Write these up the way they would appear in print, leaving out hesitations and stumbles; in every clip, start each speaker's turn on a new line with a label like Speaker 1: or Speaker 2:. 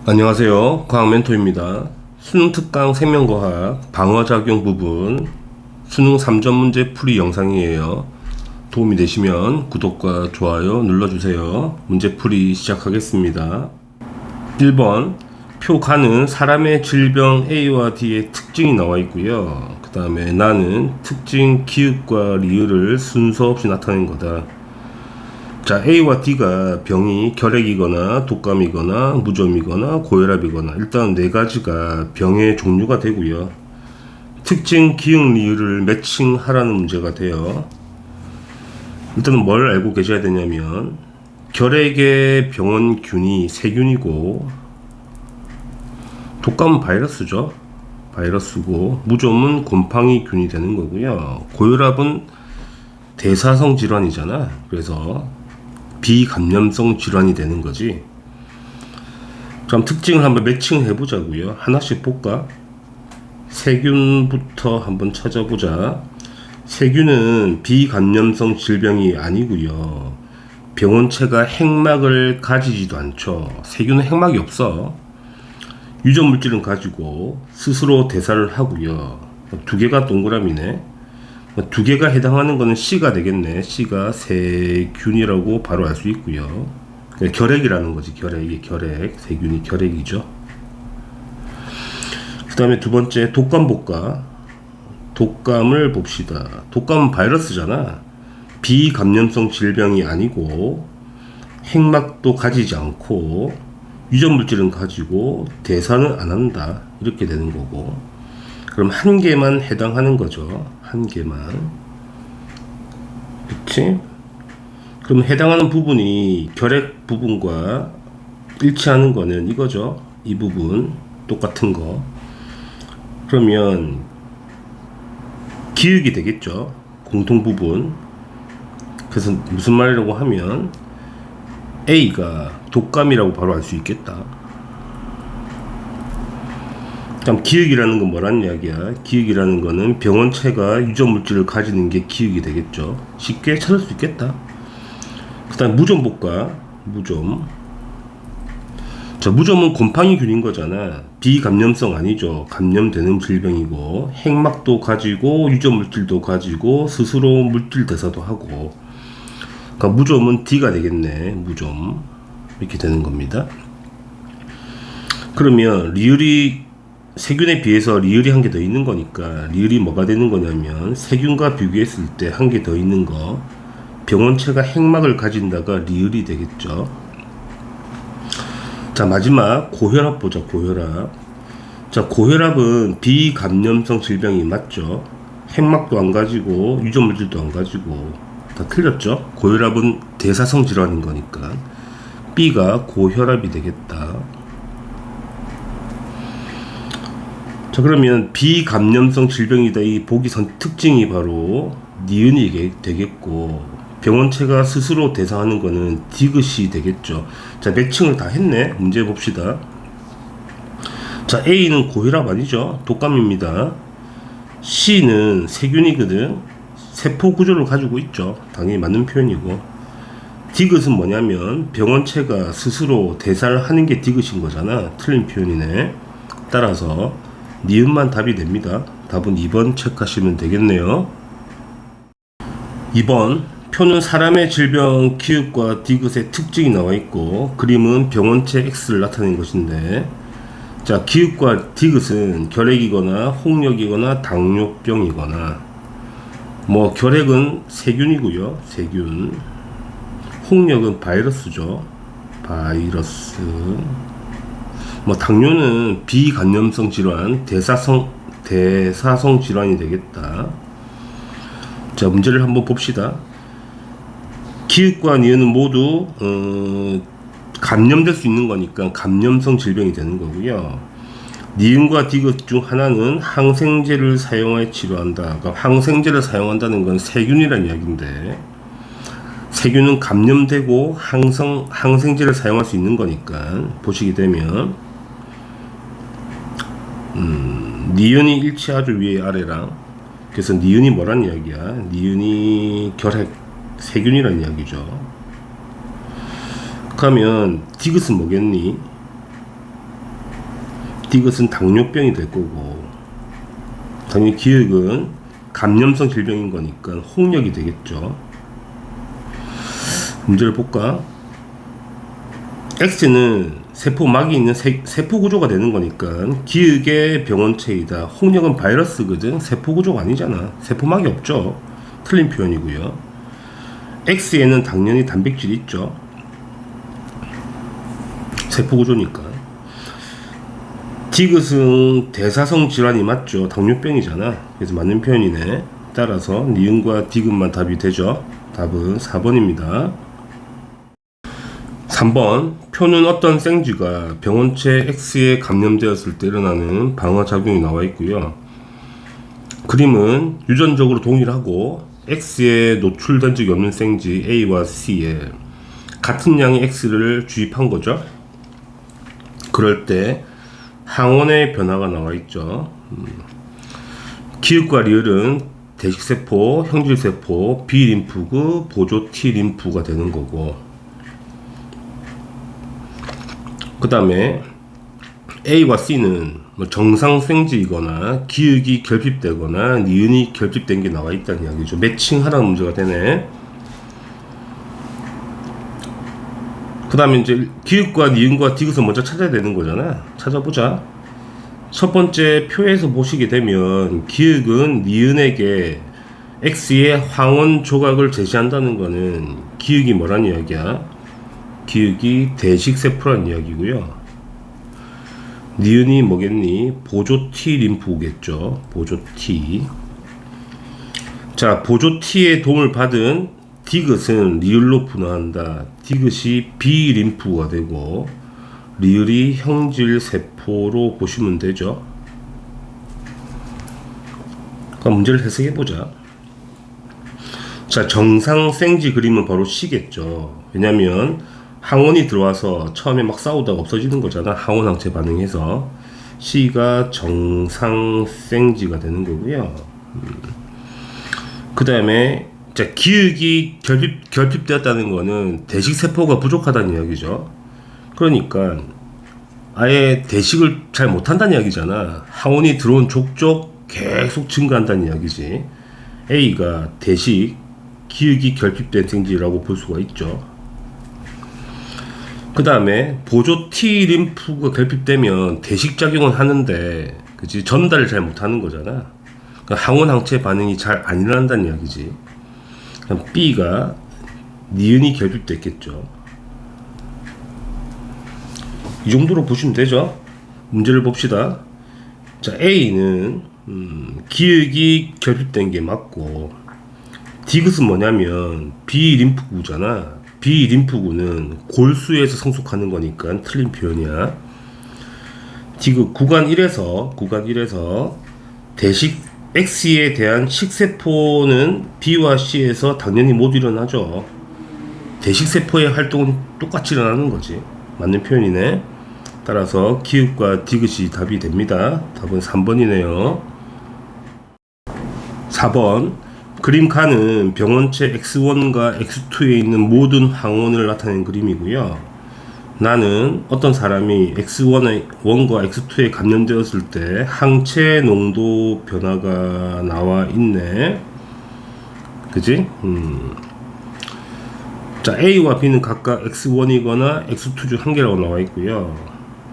Speaker 1: 안녕하세요. 과학멘토입니다. 수능 특강 생명과학 방어작용 부분 수능 3점 문제 풀이 영상이에요. 도움이 되시면 구독과 좋아요 눌러주세요. 문제 풀이 시작하겠습니다. 1번 표가는 사람의 질병 A와 D의 특징이 나와 있고요. 그 다음에 나는 특징 기읍과 리을을 순서 없이 나타낸 거다. 자, A와 D가 병이 결핵이거나 독감이거나 무좀이거나 고혈압이거나 일단 네 가지가 병의 종류가 되고요. 특징 기억 리을을 매칭하라는 문제가 돼요. 일단은 뭘 알고 계셔야 되냐면 결핵의 병원균이 세균이고 독감은 바이러스죠. 바이러스고 무좀은 곰팡이균이 되는 거고요. 고혈압은 대사성 질환이잖아. 그래서 비감염성 질환이 되는 거지. 그럼 특징을 한번 매칭을 해보자고요. 하나씩 볼까? 세균부터 한번 찾아보자. 세균은 비감염성 질병이 아니고요. 병원체가 핵막을 가지지도 않죠. 세균은 핵막이 없어. 유전 물질은 가지고 스스로 대사를 하고요. 두 개가 동그라미네. 두 개가 해당하는 거는 C가 되겠네. C가 세균이라고 바로 알 수 있고요. 결핵이라는 거지. 결핵. 세균이 결핵이죠. 그 다음에 두 번째 독감 볼까? 독감을 봅시다. 독감은 바이러스잖아. 비감염성 질병이 아니고 핵막도 가지지 않고 유전 물질은 가지고 대사는 안 한다. 이렇게 되는 거고. 그럼 한 개만 해당하는 거죠. 한 개만. 그치? 그럼 해당하는 부분이 결핵 부분과 일치하는 거는 이거죠. 이 부분. 똑같은 거. 그러면 기억이 되겠죠. 공통 부분. 그래서 무슨 말이라고 하면 A가 독감이라고 바로 알 수 있겠다. 그럼 기억이라는 건 뭐란 이야기야? 기억이라는 거는 병원체가 유전 물질을 가지는 게 기억이 되겠죠. 쉽게 찾을 수 있겠다. 그 다음 무좀 볼까? 무좀. 자, 무좀은 곰팡이균인 거잖아. 비감염성 아니죠. 감염되는 질병이고 핵막도 가지고 유전 물질도 가지고 스스로 물질 대사도 하고. 그러니까 무좀은 D가 되겠네. 무좀. 이렇게 되는 겁니다. 그러면 리을이 세균에 비해서 리을이 한 개 더 있는 거니까 리을이 뭐가 되는 거냐면 세균과 비교했을 때 한 개 더 있는 거 병원체가 핵막을 가진다가 리을이 되겠죠. 자, 마지막 고혈압 보자. 고혈압. 자, 고혈압은 비감염성 질병이 맞죠. 핵막도 안 가지고 유전 물질도 안 가지고 다 틀렸죠. 고혈압은 대사성 질환인 거니까 B가 고혈압이 되겠다. 자, 그러면 비감염성 질병이다. 이 보기선 특징이 바로 니은이 되겠고 병원체가 스스로 대사하는 거는 디귿이 되겠죠. 자, 매칭을 다 했네. 문제 봅시다. 자, A는 고혈압 아니죠. 독감입니다. C는 세균이거든. 세포 구조를 가지고 있죠. 당연히 맞는 표현이고. 디귿은 뭐냐면 병원체가 스스로 대사를 하는 게 디귿인 거잖아. 틀린 표현이네. 따라서 니은만 답이 됩니다. 답은 2번 체크하시면 되겠네요. 2번 표는 사람의 질병 기읍과 디귿의 특징이 나와 있고 그림은 병원체 X를 나타낸 것인데, 자, 기읍과 디귿은 결핵이거나 홍역이거나 당뇨병이거나 뭐 결핵은 세균이고요. 세균. 홍역은 바이러스죠. 바이러스. 뭐 당뇨는 비감염성 질환, 대사성 질환이 되겠다. 자, 문제를 한번 봅시다. 기읍과 니은은 모두 감염될 수 있는 거니까 감염성 질병이 되는 거고요. 니은과 디귿 중 하나는 항생제를 사용하여 치료한다. 그러니까 항생제를 사용한다는 건 세균이라는 이야기인데 세균은 감염되고 항생제를 사용할 수 있는 거니까 보시게 되면 니은이 일치하죠. 위에 아래랑. 그래서 니은이 뭐란 이야기야? 니은이 결핵 세균이란 이야기죠. 그러면 디귿은 뭐겠니? 디귿은 당뇨병이 될 거고, 당연히 기역은 감염성 질병인 거니까 홍역이 되겠죠. 문제를 볼까? X는 세포막이 있는 세포 구조가 되는 거니까 기역의 병원체이다. 홍역은 바이러스거든. 세포 구조가 아니잖아. 세포막이 없죠. 틀린 표현이고요. X에는 당연히 단백질이 있죠. 세포 구조니까. 디귿은 대사성 질환이 맞죠. 당뇨병이잖아. 그래서 맞는 표현이네. 따라서 니은과 디귿만 답이 되죠. 답은 4번입니다. 3번, 표는 어떤 생쥐가 병원체 X에 감염되었을 때 일어나는 방어작용이 나와 있고요. 그림은 유전적으로 동일하고 X에 노출된 적이 없는 생쥐 A와 C에 같은 양의 X를 주입한 거죠. 그럴 때 항원의 변화가 나와 있죠. 기역과 리을은 대식세포, 형질세포, B림프구, 보조 T림프가 되는 거고, 그 다음에 A와 C는 정상 생쥐이거나 기역이 결핍되거나 니은이 결핍된 게 나와 있다는 이야기죠. 매칭하라는 문제가 되네. 그 다음에 이제 기역과 니은과 디귿을 먼저 찾아야 되는 거잖아. 찾아보자. 첫 번째 표에서 보시게 되면 기역은 니은에게 X의 황원 조각을 제시한다는 거는 기역이 뭐란 이야기야? 기역이 대식세포란 이야기고요. 니은이 뭐겠니? 보조 T 림프겠죠. 보조 T. 자, 보조 T의 도움을 받은 디귿은 리을로 분화한다. 디귿이 B 림프가 되고 리을이 형질 세포로 보시면 되죠. 그럼 문제를 해석해 보자. 자, 정상 생쥐 그림은 바로 C겠죠. 왜냐면 항원이 들어와서 처음에 막 싸우다가 없어지는 거잖아. 항원 항체 반응해서. C가 정상 생쥐가 되는 거고요. 그 다음에 자, 기역이 결핍되었다는 거는 대식세포가 부족하다는 이야기죠. 그러니까 아예 대식을 잘 못한다는 이야기잖아. 항원이 들어온 족족 계속 증가한다는 이야기지. A가 대식, 기역이 결핍된 생쥐라고 볼 수가 있죠. 그 다음에 보조 T 림프가 결핍되면 대식작용은 하는데, 그치? 전달을 잘 못하는 거잖아. 그러니까 항원 항체 반응이 잘 안 일어난다는 이야기지. 그럼 B가 니은이 결핍됐겠죠. 이 정도로 보시면 되죠. 문제를 봅시다. 자, A는 기역이 결핍된 게 맞고, 디귿은 뭐냐면 B 림프구잖아. B 림프구는 골수에서 성숙하는 거니까 틀린 표현이야. 디귿 구간 1에서 대식 X에 대한 식세포는 B와 C에서 당연히 못 일어나죠. 대식세포의 활동은 똑같이 일어나는 거지. 맞는 표현이네. 따라서 기역과 디귿이 답이 됩니다. 답은 3번이네요. 4번, 그림 칸은 병원체 X1과 X2에 있는 모든 항원을 나타낸 그림이고요. 나는 어떤 사람이 X1과 X2에 감염되었을 때 항체 농도 변화가 나와 있네. 그지? 자, A와 B는 각각 X1이거나 X2 중 한 개라고 나와 있고요.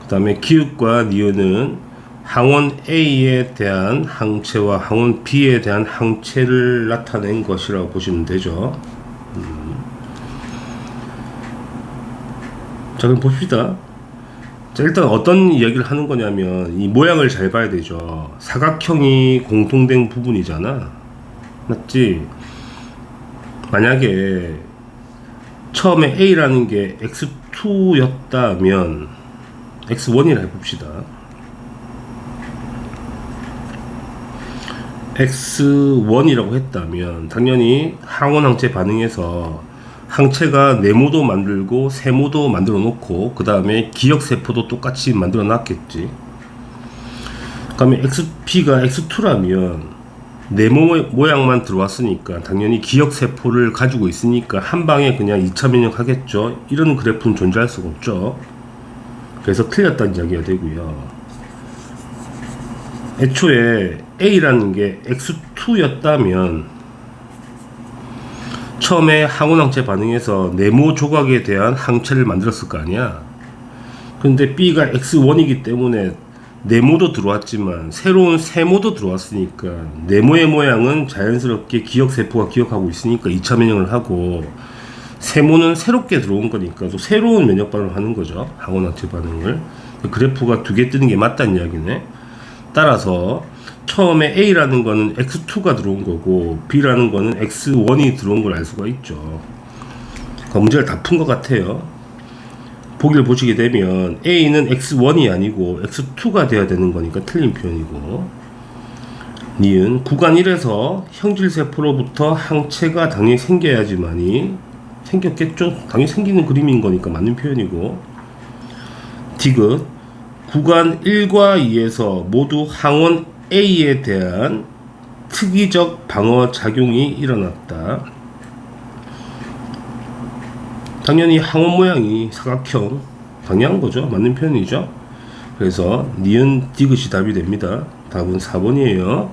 Speaker 1: 그 다음에 기역과 니은은 항원 A에 대한 항체와 항원 B에 대한 항체를 나타낸 것이라고 보시면 되죠. 자, 그럼 봅시다. 자, 일단 어떤 이야기를 하는 거냐면 이 모양을 잘 봐야 되죠. 사각형이 공통된 부분이잖아. 맞지? 만약에 처음에 A라는 게 X2였다면 X1이라 해봅시다. X1이라고 했다면 당연히 항원 항체 반응에서 항체가 네모도 만들고 세모도 만들어 놓고 그 다음에 기역세포도 똑같이 만들어 놨겠지. 그러면 XP가 X2라면 네모 모양만 들어왔으니까 당연히 기역세포를 가지고 있으니까 한 방에 그냥 2차 면역 하겠죠. 이런 그래프는 존재할 수가 없죠. 그래서 틀렸다는 이야기가 되고요. 애초에 A라는 게 X2였다면 처음에 항원항체 반응에서 네모 조각에 대한 항체를 만들었을 거 아니야. 근데 B가 X1이기 때문에 네모도 들어왔지만 새로운 세모도 들어왔으니까 네모의 모양은 자연스럽게 기억세포가 기억하고 있으니까 2차 면역을 하고, 세모는 새롭게 들어온 거니까 또 새로운 면역 반응을 하는 거죠. 항원항체 반응을. 그래프가 두 개 뜨는 게 맞다는 이야기네. 따라서 처음에 A라는 거는 X2가 들어온 거고 B라는 거는 X1이 들어온 걸 알 수가 있죠. 그러니까 문제를 다 푼 것 같아요. 보기를 보시게 되면 A는 X1이 아니고 X2가 돼야 되는 거니까 틀린 표현이고, 니은 구간 1에서 형질세포로부터 항체가 당연히 생겨야지만이 생겼겠죠. 당연히 생기는 그림인 거니까 맞는 표현이고, 디귿 구간 1과 2에서 모두 항원 A에 대한 특이적 방어 작용이 일어났다. 당연히 항원 모양이 사각형, 당연한 거죠. 맞는 표현이죠. 그래서 니은 디귿이 답이 됩니다. 답은 4번이에요.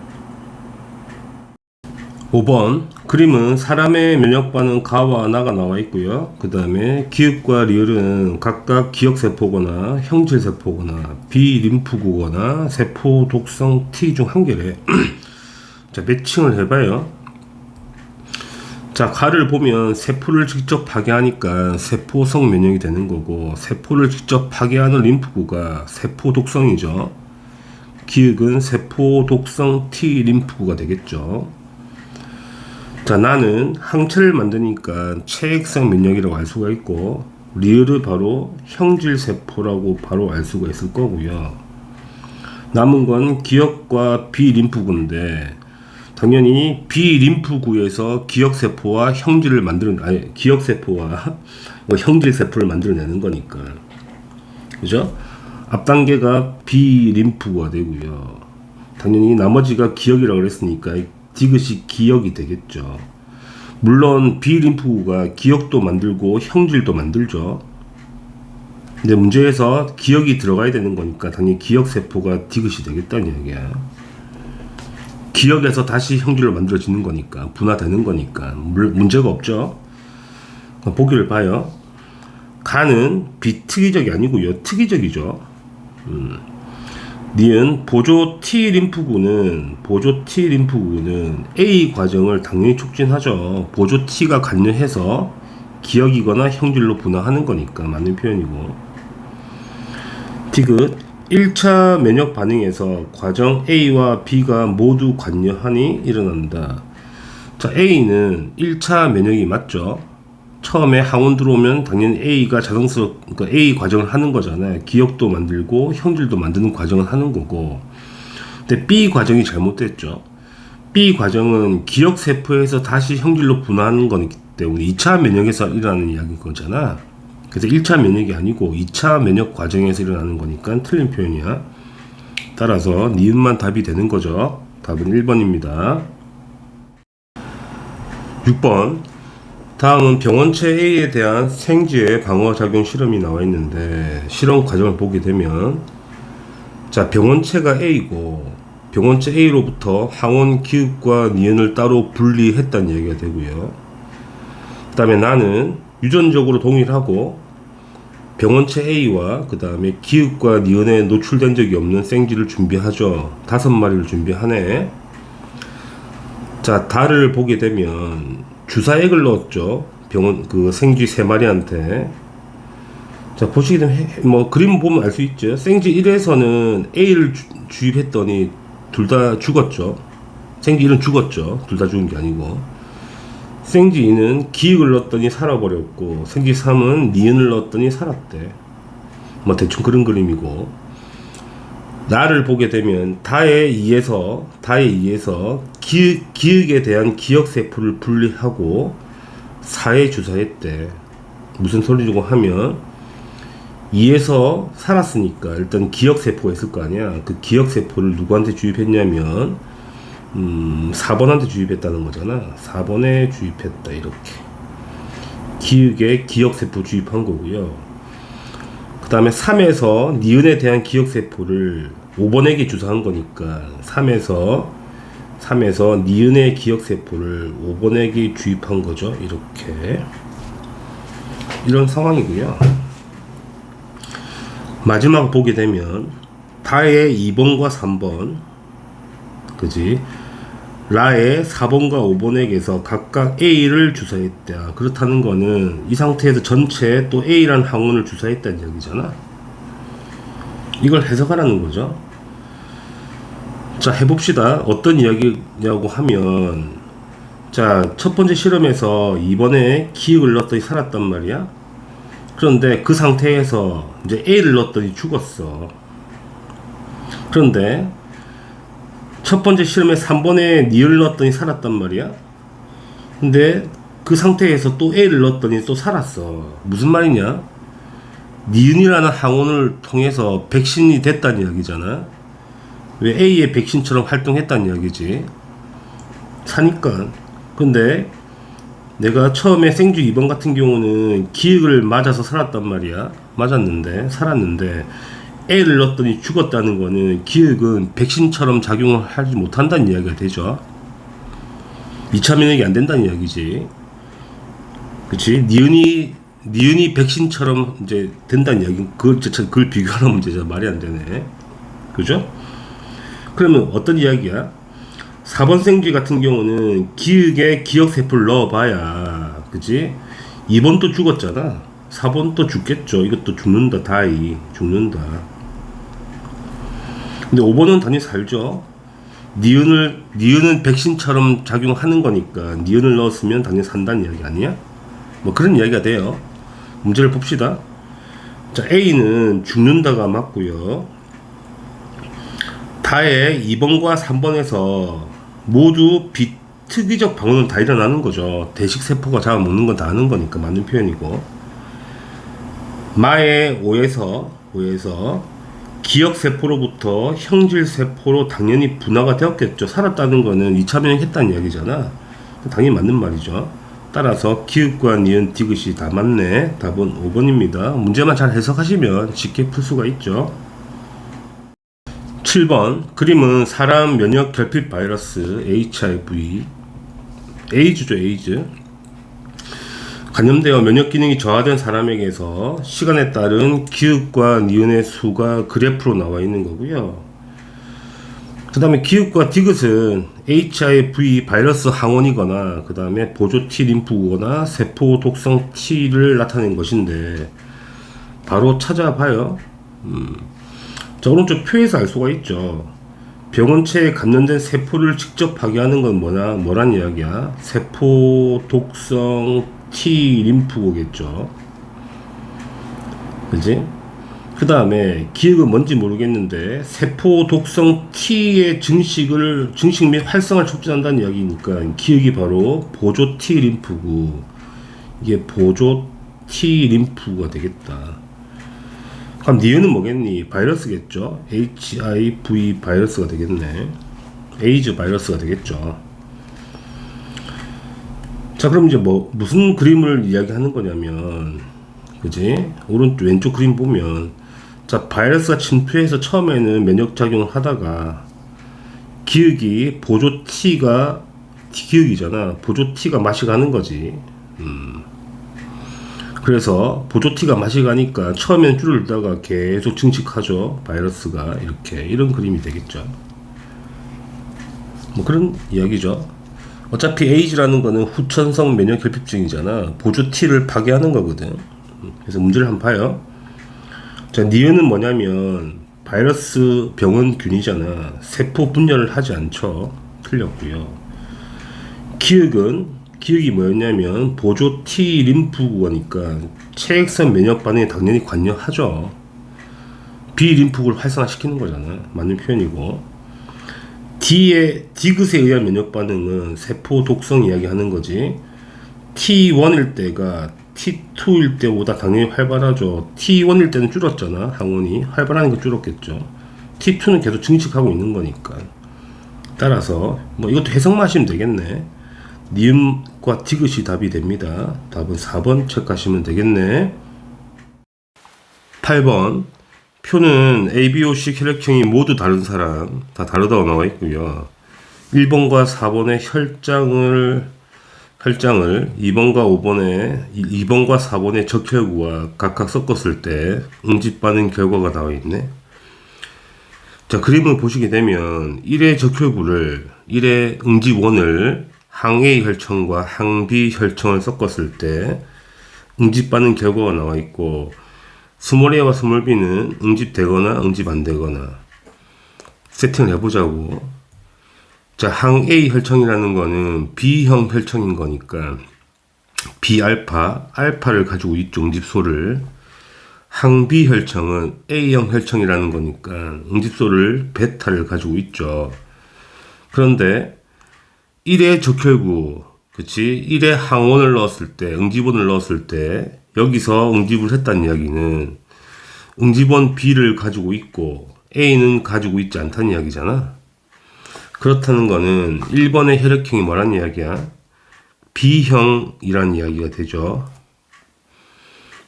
Speaker 1: 5번 그림은 사람의 면역 반응 가와 나가 나와 있고요. 그 다음에 기읍과 리을은 각각 기억세포거나 형질세포거나 비림프구거나 세포 독성 T 중 한 개래. 자, 매칭을 해봐요. 자, 가를 보면 세포를 직접 파괴하니까 세포성 면역이 되는 거고, 세포를 직접 파괴하는 림프구가 세포 독성이죠. 기역은 세포 독성 T 림프구가 되겠죠. 자, 나는 항체를 만드니까 체액성 면역이라고 알 수가 있고, 리을을 바로 형질세포라고 바로 알 수가 있을 거고요. 남은 건 기역과 비림프구인데 당연히 비림프구에서 기역세포와 형질을 기역세포와 형질세포를 만들어내는 거니까, 그죠? 앞단계가 비림프구가 되고요. 당연히 나머지가 기역이라고 그랬으니까 디귿이 기역이 되겠죠. 물론 비림프구가 기역도 만들고 형질도 만들죠. 근데 문제에서 기역이 들어가야 되는 거니까 당연히 기역세포가 디귿이 되겠다는 얘기야. 기역에서 다시 형질로 만들어지는 거니까, 분화되는 거니까 문제가 없죠. 보기를 봐요. 가는 비특이적이 아니고요, 특이적이죠. 니은 보조 T 림프구는 A 과정을 당연히 촉진하죠. 보조 T가 관여해서 기역이거나 형질로 분화하는 거니까 맞는 표현이고, 디귿 1차 면역 반응에서 과정 A와 B가 모두 관여하니 일어난다. 자, A는 1차 면역이 맞죠. 처음에 항원 들어오면 당연히 A가 그러니까 A 과정을 하는 거잖아요. 기역도 만들고 형질도 만드는 과정을 하는 거고. 근데 B 과정이 잘못됐죠. B 과정은 기역세포에서 다시 형질로 분화하는 거기 때문에 2차 면역에서 일어나는 이야기인 거잖아. 그래서 1차 면역이 아니고 2차 면역 과정에서 일어나는 거니까 틀린 표현이야. 따라서 니은만 답이 되는 거죠. 답은 1번입니다. 6번 다음은 병원체 A에 대한 생쥐의 방어작용 실험이 나와 있는데, 실험 과정을 보게 되면, 자, 병원체가 A고 병원체 A로부터 항원 기읍과 니은을 따로 분리했다는 얘기가 되고요. 그 다음에 나는 유전적으로 동일하고 병원체 A와 그 다음에 기읍과 니은에 노출된 적이 없는 생쥐를 준비하죠. 5마리를 준비하네. 자, 달을 보게 되면 주사액을 넣었죠. 생쥐 3마리한테. 자, 보시게 되면 그림 보면 알 수 있죠. 생쥐 1에서는 A를 주입했더니 둘 다 죽었죠. 생쥐 1은 죽었죠. 둘 다 죽은 게 아니고. 생쥐 2는 기역을 넣었더니 살아버렸고, 생쥐 3은 니은을 넣었더니 살았대. 대충 그런 그림이고, 나를 보게 되면 다에 의해서 기역에 대한 기역세포를 분리하고 4에 주사했대. 무슨 소리라고 하면 2에서 살았으니까 일단 기역세포가 있을 거 아니야. 그 기역세포를 누구한테 주입했냐면 4번한테 주입했다는 거잖아. 4번에 주입했다. 이렇게 기역에 기역세포 주입한 거고요. 그 다음에 3에서 니은에 대한 기역세포를 5번에게 주사한 거니까 3에서 니은의 기억세포를 5번에게 주입한 거죠. 이렇게 이런 상황이고요. 마지막 보게 되면 다의 2번과 3번 그지 라의 4번과 5번에게서 각각 A를 주사했다. 그렇다는 거는 이 상태에서 전체에 또 A라는 항원을 주사했다는 얘기잖아. 이걸 해석하라는 거죠. 자, 해봅시다. 어떤 이야기냐고 하면, 자, 첫 번째 실험에서 이번에 기억을 넣었더니 살았단 말이야. 그런데 그 상태에서 이제 A를 넣었더니 죽었어. 그런데 첫 번째 실험에 3번에 니을 넣었더니 살았단 말이야. 근데 그 상태에서 또 A를 넣었더니 또 살았어. 무슨 말이냐? 니은이라는 항원을 통해서 백신이 됐다는 이야기잖아. 왜 A의 백신처럼 활동했다는 이야기지. 사니까. 근데 내가 처음에 생쥐 2번 같은 경우는 기억을 맞아서 살았단 말이야. 살았는데 A를 넣었더니 죽었다는 거는 기억은 백신처럼 작용을 하지 못한다는 이야기가 되죠. 2차 면역이 안 된다는 이야기지. 그치? 니은이 백신처럼 이제 된다는 이야기. 그걸 비교하는 문제죠. 말이 안 되네. 그죠? 그러면 어떤 이야기야? 4번 생쥐 같은 경우는 기억에 기억세포를 넣어봐야, 그치? 2번도 죽었잖아. 4번도 죽겠죠. 이것도 죽는다. 다이 죽는다. 근데 5번은 당연히 살죠. 니은은 백신처럼 작용하는 거니까 니은을 넣었으면 당연히 산다는 이야기 아니야? 뭐 그런 이야기가 돼요. 문제를 봅시다. 자, A는 죽는다가 맞고요. 다의 2번과 3번에서 모두 비특이적 방언은 다 일어나는 거죠. 대식세포가 잡아먹는 건 다 하는 거니까 맞는 표현이고. 마의 5에서 기억세포로부터 형질세포로 당연히 분화가 되었겠죠. 살았다는 거는 2차 면역했다는 이야기잖아. 당연히 맞는 말이죠. 따라서 기읍과 니은, 디귿이 다 맞네. 답은 5번입니다. 문제만 잘 해석하시면 쉽게 풀 수가 있죠. 7번 그림은 사람 면역 결핍 바이러스 HIV 에이즈죠. 에이즈 감염되어 면역 기능이 저하된 사람에게서 시간에 따른 기읍과 니은의 수가 그래프로 나와 있는 거고요. 그 다음에 기읍과 디귿은 HIV 바이러스 항원이거나 그 다음에 보조 T 림프구거나 세포 독성 T를 나타낸 것인데 바로 찾아봐요. 자, 오른쪽 표에서 알 수가 있죠. 병원체에 감염된 세포를 직접 파괴하는 건 뭐란 이야기야? 세포 독성 T 림프구겠죠. 그지? 그 다음에 기억은 뭔지 모르겠는데 세포 독성 T의 증식 및 활성화를 촉진한다는 이야기니까 기억이 바로 보조 T 림프구. 이게 보조 T 림프구가 되겠다. 그럼 니은은 뭐겠니? 바이러스겠죠. HIV 바이러스가 되겠네. 에이즈 바이러스가 되겠죠. 자, 그럼 이제 무슨 그림을 이야기하는 거냐면, 그지? 왼쪽 그림 보면, 자, 바이러스가 침투해서 처음에는 면역작용을 하다가, 기억이 보조 T가, 기억이잖아. 보조 T가 맛이 가는 거지. 그래서 보조 T가 맛이 가니까 처음에는 줄을다가 계속 증식하죠. 바이러스가 이런 그림이 되겠죠. 뭐 그런 이야기죠. 어차피 에이즈라는 거는 후천성 면역 결핍증이잖아. 보조 T를 파괴하는 거거든. 그래서 문제를 한번 봐요. 자, 니은은 뭐냐면 바이러스 병원균이잖아. 세포 분열을 하지 않죠. 틀렸고요. 기억이 뭐였냐면 보조 T 림프구니까 체액선 면역 반응에 당연히 관여하죠. B 림프구를 활성화시키는 거잖아. 맞는 표현이고. 디귿에 의한 면역 반응은 세포 독성 이야기하는 거지. T1일 때가 T2일 때보다 당연히 활발하죠. T1일 때는 줄었잖아. 항원이 활발한 게 줄었겠죠. T2는 계속 증식하고 있는 거니까. 따라서 뭐 이것도 해석만 하시면 되겠네. 니음과 디귿이 답이 됩니다. 답은 4번 체크하시면 되겠네. 8번 표는 ABO식 혈액형이 모두 다른 사람 다 다르다고 나와 있고요. 1번과 4번의 혈장을 2번과 4번의 적혈구와 각각 섞었을 때 응집받은 결과가 나와 있네. 자, 그림을 보시게 되면 1의 적혈구를 1의 응집원을 항A 혈청과 항B 혈청을 섞었을 때 응집받는 결과가 나와 있고, 스몰 a와 스몰 b는 응집되거나 응집 안 되거나 세팅을 해보자고. 자, 항A 혈청이라는 거는 B형 혈청인 거니까 알파를 가지고 있죠, 응집소를. 항B 혈청은 A형 혈청이라는 거니까 응집소를 베타를 가지고 있죠. 그런데 1의 적혈구, 그치? 1의 항원을 넣었을 때, 응집원을 넣었을 때, 여기서 응집을 했다는 이야기는 응집원 B를 가지고 있고, A는 가지고 있지 않다는 이야기잖아. 그렇다는 거는 1번의 혈액형이 뭐란 이야기야? B형이란 이야기가 되죠.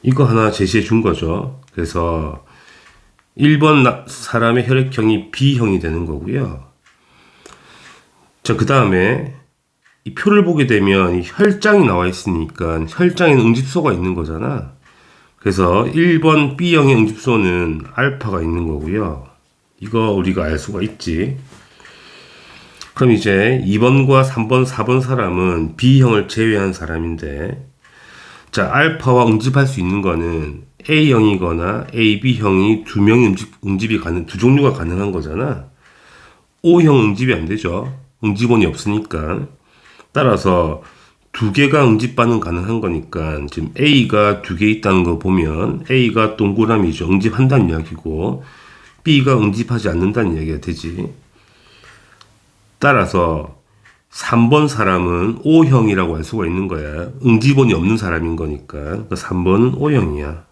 Speaker 1: 이거 하나 제시해 준 거죠. 그래서 1번 사람의 혈액형이 B형이 되는 거고요. 자, 그 다음에 이 표를 보게 되면 이 혈장이 나와 있으니까 혈장에는 응집소가 있는 거잖아. 그래서 1번 B형의 응집소는 알파가 있는 거고요. 이거 우리가 알 수가 있지. 그럼 이제 2번과 3번, 4번 사람은 B형을 제외한 사람인데, 자, 알파와 응집할 수 있는 거는 A형이거나 AB형이 두 명이 두 종류가 가능한 거잖아. O형 응집이 안 되죠. 응집원이 없으니까. 따라서 두 개가 응집 반응 가능한 거니까 지금 A가 두 개 있다는 거 보면 A가 동그라미죠. 응집한다는 이야기고 B가 응집하지 않는다는 이야기가 되지. 따라서 3번 사람은 O형이라고 할 수가 있는 거야. 응집원이 없는 사람인 거니까. 3번은 O형이야.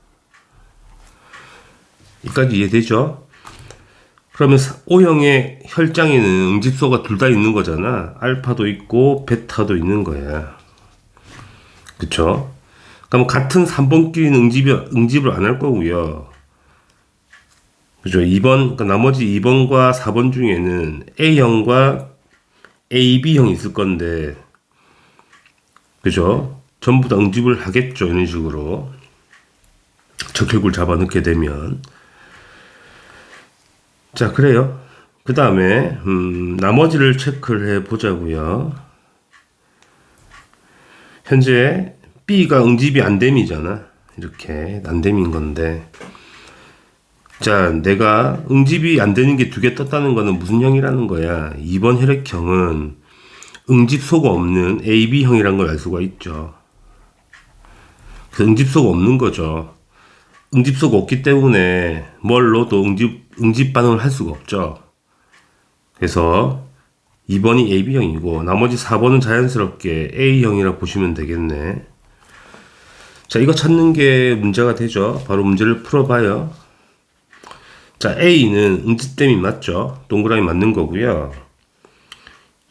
Speaker 1: 여기까지 이해되죠? 그러면 O형의 혈장에는 응집소가 둘 다 있는 거잖아. 알파도 있고 베타도 있는 거야. 그쵸? 그럼 같은 3번끼리는 응집을 안 할 거고요. 그죠? 그러니까 나머지 2번과 4번 중에는 A형과 AB형이 있을 건데, 그죠? 전부 다 응집을 하겠죠. 이런 식으로. 적혈구를 잡아넣게 되면. 자, 그래요. 그 다음에 나머지를 체크를 해 보자고요. 현재 B가 응집이 안됨이잖아. 이렇게 안됨인 건데, 자, 내가 응집이 안 되는 게 두 개 떴다는 거는 무슨 형이라는 거야? 2번 혈액형은 응집소가 없는 AB형이라는 걸 알 수가 있죠. 그래서 응집소가 없는 거죠. 응집소가 없기 때문에 뭘 넣어도 응집 반응을 할 수가 없죠. 그래서 2번이 AB형이고 나머지 4번은 자연스럽게 A형이라 보시면 되겠네. 자, 이거 찾는 게 문제가 되죠. 바로 문제를 풀어봐요. 자, A는 응집댐이 맞죠? 동그라미 맞는 거고요.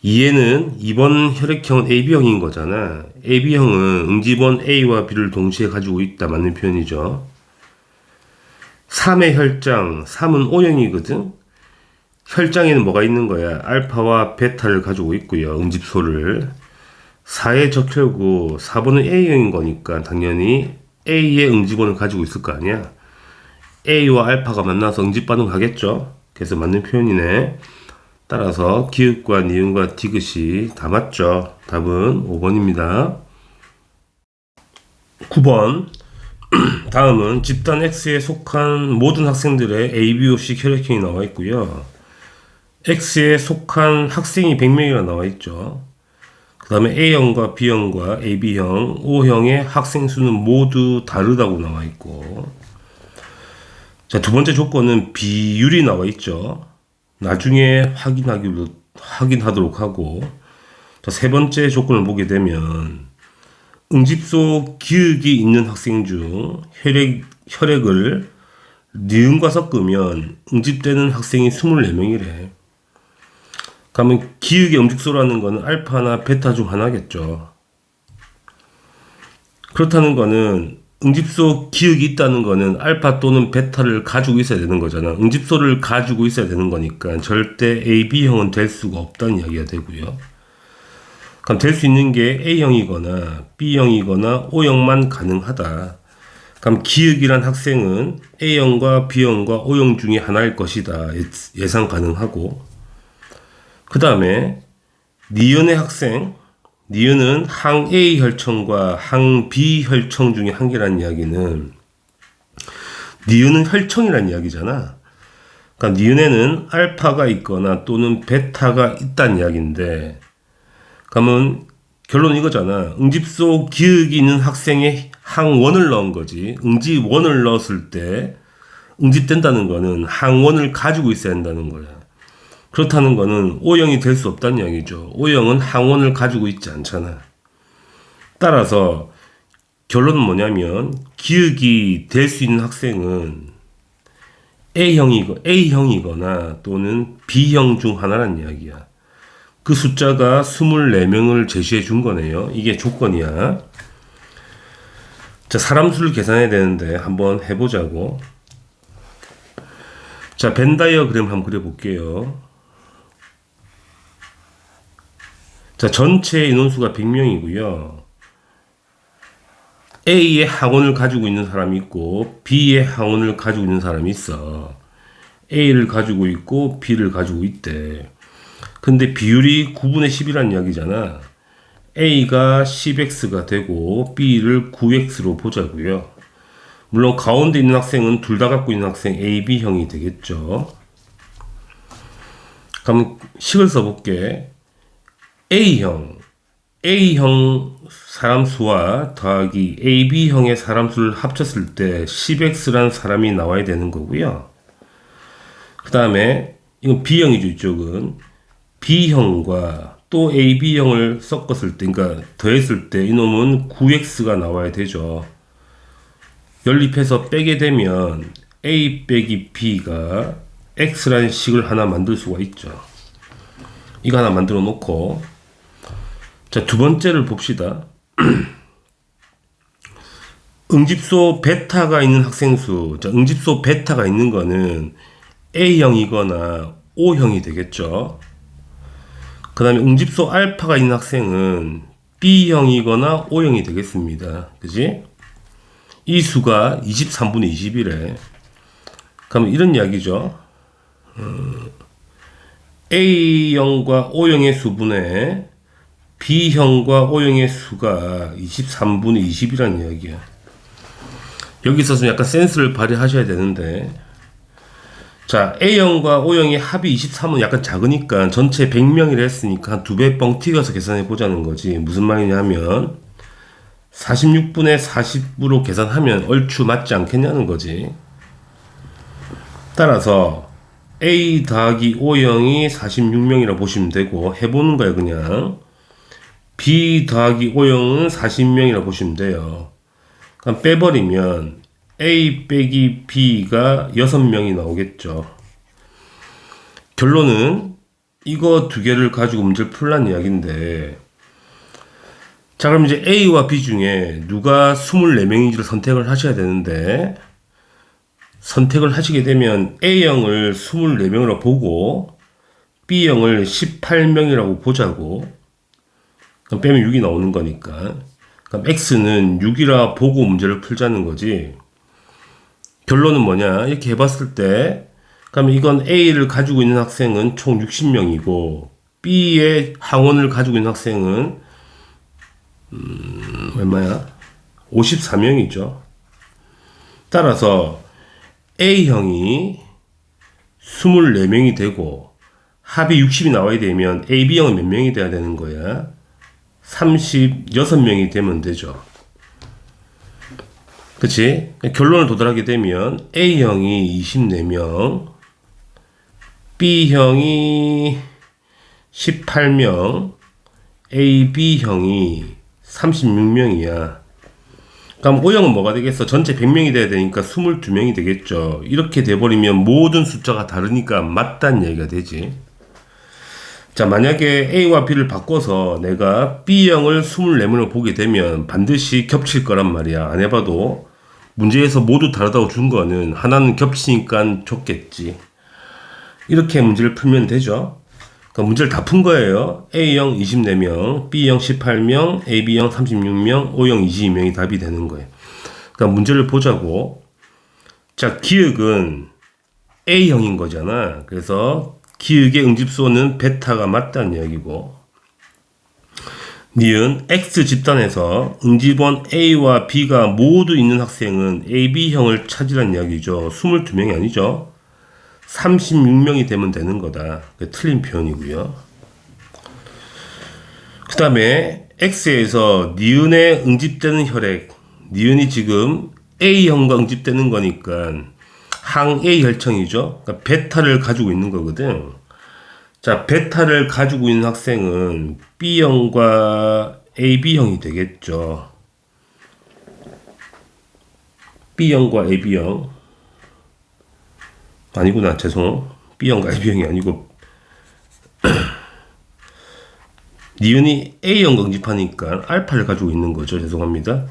Speaker 1: 2에는 2번 혈액형은 AB형인 거잖아. AB형은 응집원 A와 B를 동시에 가지고 있다. 맞는 표현이죠. 3의 혈장, 3은 O형이거든. 혈장에는 뭐가 있는 거야? 알파와 베타를 가지고 있고요. 응집소를. 4의 적혈구, 4번은 A형인 거니까 당연히 A의 응집원을 가지고 있을 거 아니야. A와 알파가 만나서 응집 반응하겠죠. 그래서 맞는 표현이네. 따라서 기읍과 니은과 디귿이 다 맞죠. 답은 5번입니다. 9번. 다음은 집단 X에 속한 모든 학생들의 ABO식 혈액형이 나와 있고요. X에 속한 학생이 100명이나 나와 있죠. 그 다음에 A형과 B형과 AB형, O형의 학생 수는 모두 다르다고 나와 있고, 자, 두 번째 조건은 비율이 나와 있죠. 나중에 확인하도록 하고, 자, 세 번째 조건을 보게 되면 응집소 기역이 있는 학생 중 혈액을 니은과 섞으면 응집되는 학생이 24명이래. 그러면 기역의 응집소라는 거는 알파나 베타 중 하나겠죠. 그렇다는 거는 응집소 기억이 있다는 거는 알파 또는 베타를 가지고 있어야 되는 거잖아. 응집소를 가지고 있어야 되는 거니까 절대 A, B형은 될 수가 없다는 이야기가 되고요. 그럼 될 수 있는 게 A형이거나 B형이거나 O형만 가능하다. 그럼 기억이란 학생은 A형과 B형과 O형 중에 하나일 것이다. 예상 가능하고. 그 다음에 니은의 학생, 니은은 항 A 혈청과 항 B 혈청 중에 한 개라는 이야기는 니은은 혈청이라는 이야기잖아. 그러니까 니은에는 알파가 있거나 또는 베타가 있다는 이야기인데, 그러면 결론은 이거잖아. 응집소 기억이 있는 학생의 항1을 넣은 거지. 응집1을 넣었을 때 응집된다는 거는 항1을 가지고 있어야 한다는 거야. 그렇다는 거는 O형이 될 수 없다는 이야기죠. O형은 항원을 가지고 있지 않잖아. 따라서 결론은 뭐냐면 기억이 될 수 있는 학생은 A형이거나 또는 B형 중 하나란 이야기야. 그 숫자가 24명을 제시해 준 거네요. 이게 조건이야. 자, 사람 수를 계산해야 되는데 한번 해보자고. 자, 벤 다이어그램 한번 그려볼게요. 자, 전체 인원수가 100명이고요. A의 항원을 가지고 있는 사람이 있고 B의 항원을 가지고 있는 사람이 있어. A를 가지고 있고 B를 가지고 있대. 근데 비율이 9분의 10이라는 이야기잖아. A가 10X가 되고 B를 9X로 보자고요. 물론 가운데 있는 학생은 둘 다 갖고 있는 학생 A, B형이 되겠죠. 그럼 식을 써볼게. A형 사람 수와 더하기 AB형의 사람 수를 합쳤을 때 10X라는 사람이 나와야 되는 거고요. 그 다음에 이건 B형이죠. 이쪽은 B형과 또 AB형을 섞었을 때, 그러니까 더했을 때 이놈은 9X가 나와야 되죠. 연립해서 빼게 되면 A 빼기 B가 X라는 식을 하나 만들 수가 있죠. 이거 하나 만들어 놓고, 자, 두 번째를 봅시다. 응집소 베타가 있는 학생 수. 자, 응집소 베타가 있는 거는 A형이거나 O형이 되겠죠. 그 다음에 응집소 알파가 있는 학생은 B형이거나 O형이 되겠습니다. 그지? 이 수가 23분의 20이래. 그러면 이런 이야기죠. A형과 O형의 수분에 B형과 O형의 수가 23분의 20이라는 이야기야. 여기 있어서 약간 센스를 발휘하셔야 되는데, 자, A형과 O형의 합이 23은 약간 작으니까 전체 100명이라 했으니까 한 2배 뻥 튀겨서 계산해 보자는 거지. 무슨 말이냐면 46분의 40으로 계산하면 얼추 맞지 않겠냐는 거지. 따라서 A 더하기 O형이 46명이라 보시면 되고, 해보는 거야 그냥. B 더하기 O형은 40명이라 보시면 돼요. 그럼 빼버리면 A 빼기 B가 6명이 나오겠죠. 결론은 이거 두 개를 가지고 문제를 풀란 이야기인데, 자, 그럼 이제 A와 B 중에 누가 24명인지를 선택을 하셔야 되는데, 선택을 하시게 되면 A형을 24명으로 보고 B형을 18명이라고 보자고. 그럼 빼면 6이 나오는 거니까. 그럼 X는 6이라 보고 문제를 풀자는 거지. 결론은 뭐냐? 이렇게 해봤을 때, 그러면 이건 A를 가지고 있는 학생은 총 60명이고, B의 항원을 가지고 있는 학생은, 얼마야? 54명이죠. 따라서, A형이 24명이 되고, 합이 60이 나와야 되면, AB형은 몇 명이 돼야 되는 거야? 36명이 되면 되죠. 그치? 결론을 도달하게 되면 A형이 24명, B형이 18명, AB형이 36명이야. 그럼 O형은 뭐가 되겠어? 전체 100명이 돼야 되니까 22명이 되겠죠. 이렇게 돼버리면 모든 숫자가 다르니까 맞다는 얘기가 되지. 자, 만약에 A와 B를 바꿔서 내가 B형을 24명을 보게 되면 반드시 겹칠 거란 말이야. 안 해봐도 문제에서 모두 다르다고 준 거는 하나는 겹치니까 줬겠지. 이렇게 문제를 풀면 되죠. 그러니까 문제를 다 푼 거예요. A형 24명, B형 18명, AB형 36명, O형 22명이 답이 되는 거예요. 그러니까 문제를 보자고. 자, 기역은 A형인 거잖아. 그래서 기역의 응집수는 베타가 맞다는 이야기고, 니은 X 집단에서 응집원 A와 B가 모두 있는 학생은 AB형을 찾으라는 이야기죠. 22명이 아니죠. 36명이 되면 되는 거다. 틀린 표현이고요. 그 다음에 X에서 니은에 응집되는 혈액, 니은이 지금 A형과 응집되는 거니까 항 A 혈청이죠. 그러니까 베타를 가지고 있는 거거든. 자, 베타를 가지고 있는 학생은 B형과 AB형이 되겠죠. B형과 AB형. 아니구나, 죄송. B형과 AB형이 아니고 니은이 A형 응집하니까 알파를 가지고 있는 거죠. 죄송합니다.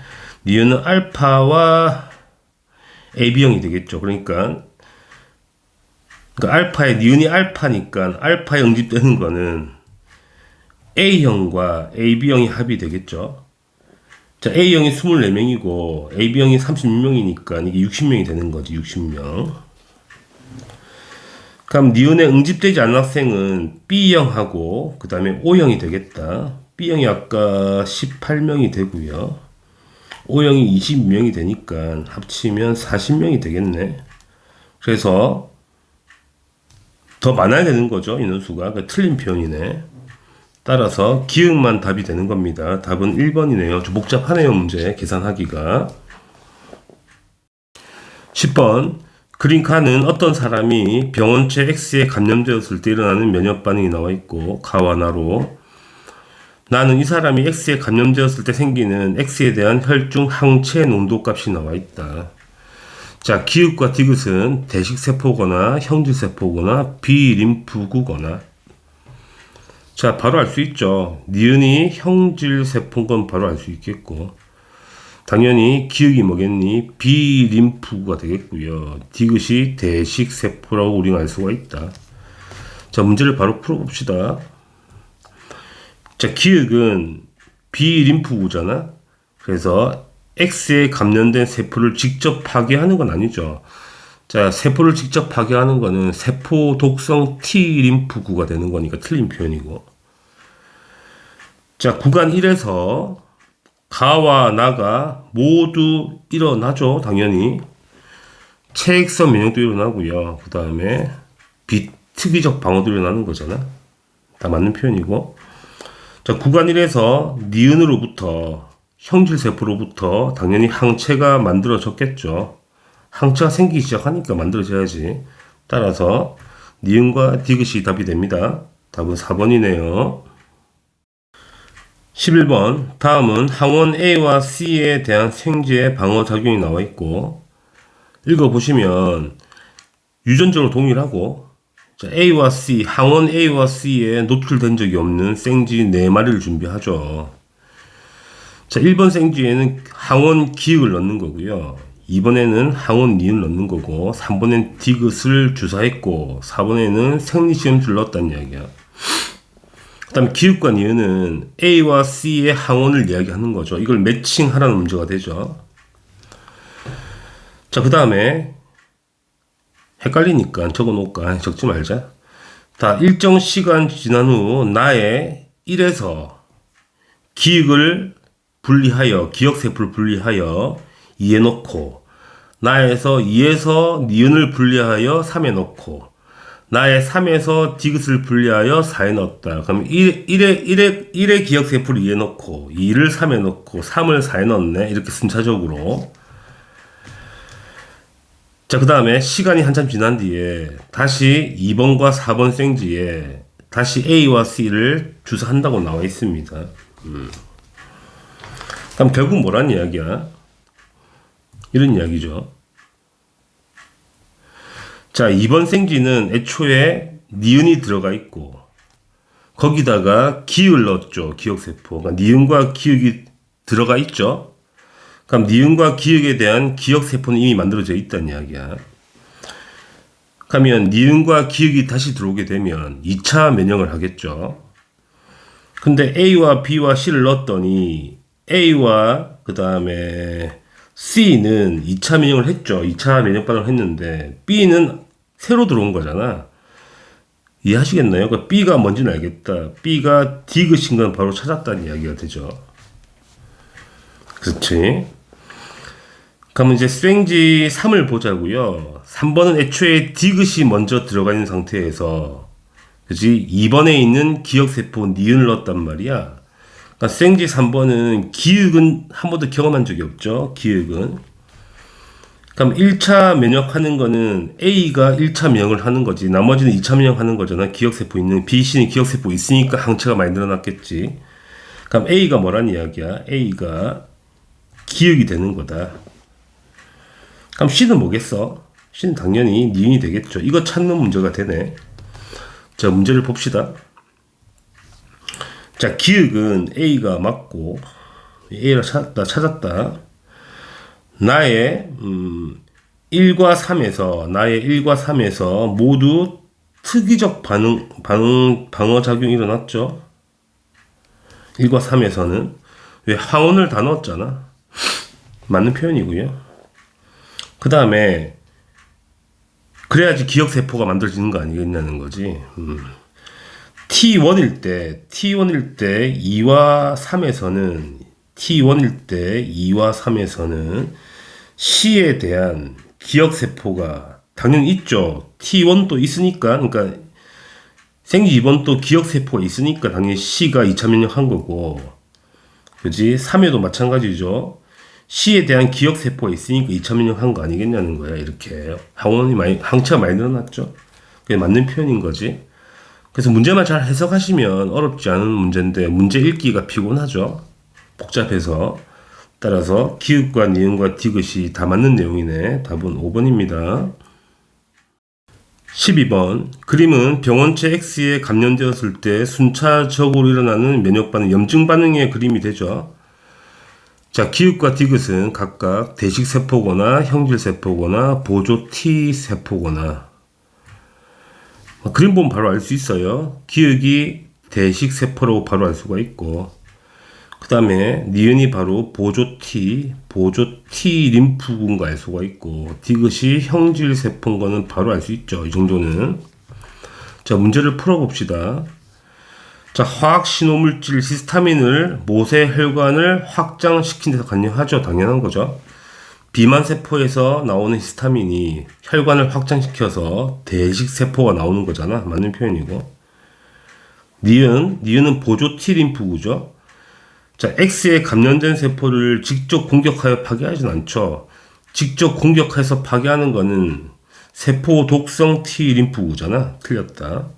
Speaker 1: 니은은 알파와 AB형이 되겠죠. 그러니까 알파의 니은이 알파니까 알파에 응집되는 거는 A형과 AB형이 합이 되겠죠. 자, A형이 24명이고 AB형이 36명이니까 이게 60명이 되는 거지. 60명. 그럼 니은에 응집되지 않은 학생은 B형하고 그 다음에 O형이 되겠다. B형이 아까 18명이 되고요. O형이 22명이 되니까 합치면 40명이 되겠네. 그래서 더 많아야 되는 거죠. 인원수가. 그러니까 틀린 표현이네. 따라서 기역만 답이 되는 겁니다. 답은 1번이네요. 좀 복잡하네요. 문제 계산하기가. 10번 그림카는 어떤 사람이 병원체 X에 감염되었을 때 일어나는 면역 반응이 나와 있고 가와 나로 나는 이 사람이 X에 감염되었을 때 생기는 X에 대한 혈중 항체 농도 값이 나와 있다. 자, 기읍과 디귿은 대식세포거나 형질세포거나 비림프구거나. 자, 바로 알 수 있죠. 니은이 형질세포인 건 바로 알 수 있겠고, 당연히 기역이 뭐겠니? 비림프구가 되겠고요. 디귿이 대식세포라고 우리가 알 수가 있다. 자, 문제를 바로 풀어봅시다. 자, 기역은 비림프구잖아. 그래서 X에 감염된 세포를 직접 파괴하는 건 아니죠. 자, 세포를 직접 파괴하는 거는 세포 독성 T림프구가 되는 거니까 틀린 표현이고. 자, 구간 1에서 가와 나가 모두 일어나죠. 당연히. 체액성 면역도 일어나고요. 그 다음에 비특이적 방어도 일어나는 거잖아. 다 맞는 표현이고. 자, 구간 1에서 니은으로부터 형질세포로부터 당연히 항체가 만들어졌겠죠. 항체가 생기기 시작하니까 만들어져야지. 따라서 니은과 디귿이 답이 됩니다. 답은 4번이네요. 11번 다음은 항원 A와 C에 대한 생지의 방어작용이 나와 있고 읽어보시면 유전적으로 동일하고 자, A와 C, 항원 A와 C에 노출된 적이 없는 생지 4마리를 준비하죠. 자, 1번 생쥐에는 항원 기역을 넣는 거고요. 2번에는 항원 니을 넣는 거고 3번엔 디귿을 주사했고 4번에는 생리시험지를 넣었다는 이야기야. 그 다음에 기역과 니은은 A와 C의 항원을 이야기하는 거죠. 이걸 매칭하라는 문제가 되죠. 자, 그 다음에 헷갈리니까 적어놓을까? 적지 말자. 다 일정 시간 지난 후 나의 1에서 기역을 분리하여 기역세포를 분리하여 2에 넣고 나에서 2에서 니은을 분리하여 3에 넣고 나의 3에서 디귿을 분리하여 4에 넣었다. 그럼 1의 기역세포를 2에 넣고 2를 3에 넣고 3을 4에 넣었네. 이렇게 순차적으로. 자, 그 다음에 시간이 한참 지난 뒤에 다시 2번과 4번 생지에 다시 A와 C를 주사한다고 나와 있습니다. 그럼 결국 뭐란 이야기야? 이런 이야기죠. 자, 2번 생지는 애초에 니은이 들어가 있고 거기다가 기역을 넣었죠. 기역세포. 그러니까 니은과 기역이 들어가 있죠. 그러니까 그럼 니은과 기억에 대한 기억세포는 이미 만들어져 있다는 이야기야. 그러면 니은과 기억이 다시 들어오게 되면 2차 면역을 하겠죠. 근데 A와 B와 C를 넣었더니 A와 그 다음에 C는 2차 면역을 했죠. 2차 면역 반응을 했는데 B는 새로 들어온 거잖아. 이해하시겠나요? 그러니까 B가 뭔지는 알겠다. B가 디귿인 건 바로 찾았다는 이야기가 되죠. 그렇지. 그러면 이제 수행지 3을 보자고요. 3번은 애초에 디귿이 먼저 들어가 있는 상태에서 그지? 2번에 있는 기억세포 니은을 넣었단 말이야. 그러니까 수행지 3번은 기억은 한 번도 경험한 적이 없죠. 기억은. 그럼 1차 면역하는 거는 A가 1차 면역을 하는 거지. 나머지는 2차 면역하는 거잖아. 기억세포 있는 B, C는 기억세포 있으니까 항체가 많이 늘어났겠지. 그럼 A가 뭐란 이야기야? A가 기억이 되는 거다. 그럼 C는 뭐겠어? C는 당연히 니은이 되겠죠. 이거 찾는 문제가 되네. 자, 문제를 봅시다. 자, 기억은 A가 맞고 A를 찾았다. 나의 1과 3에서 모두 특이적 방어작용이 일어났죠. 1과 3에서는 왜 항원을 다 넣었잖아. 맞는 표현이고요. 그 다음에 그래야지 기억세포가 만들어지는 거 아니겠냐는 거지. T1일 때 2와 3에서는 C에 대한 기억세포가 당연히 있죠. T1도 있으니까, 그러니까 생지 2번도 기억세포가 있으니까 당연히 C가 2차 면역한 거고, 그지? 3에도 마찬가지죠. C에 대한 기억세포가 있으니까 2차 면역한 거 아니겠냐는 거야. 이렇게 항체가 많이 늘어났죠. 그게 맞는 표현인 거지. 그래서 문제만 잘 해석하시면 어렵지 않은 문제인데 문제 읽기가 피곤하죠. 복잡해서. 따라서 기읍과 니은과 디귿이 다 맞는 내용이네. 답은 5번입니다. 12번. 그림은 병원체 X에 감염되었을 때 순차적으로 일어나는 면역 반응, 염증 반응의 그림이 되죠. 자, 기읍과 디귿은 각각 대식세포거나 형질세포거나 보조 T세포거나. 그림 보면 바로 알 수 있어요. 기역이 대식세포라고 바로 알 수가 있고, 그 다음에 니은이 바로 보조 T 림프군 알 수가 있고, 디귿이 형질세포인 거는 바로 알 수 있죠. 이 정도는. 자, 문제를 풀어봅시다. 자, 화학신호물질 히스타민을 모세 혈관을 확장시킨 데서 관여하죠. 당연한 거죠. 비만세포에서 나오는 히스타민이 혈관을 확장시켜서 대식세포가 나오는 거잖아. 맞는 표현이고. 니은은 보조 T림프구죠. 자, X에 감염된 세포를 직접 공격하여 파괴하진 않죠. 직접 공격해서 파괴하는 거는 세포 독성 T림프구잖아. 틀렸다.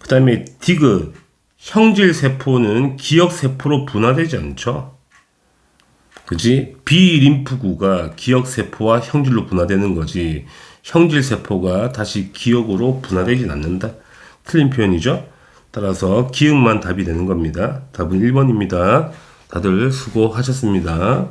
Speaker 1: 그 다음에 디귿, 형질세포는 기억세포로 분화되지 않죠. 그지? B림프구가 기억세포와 형질로 분화되는 거지. 형질세포가 다시 기억으로 분화되진 않는다. 틀린 표현이죠. 따라서 기억만 답이 되는 겁니다. 답은 1번입니다. 다들 수고하셨습니다.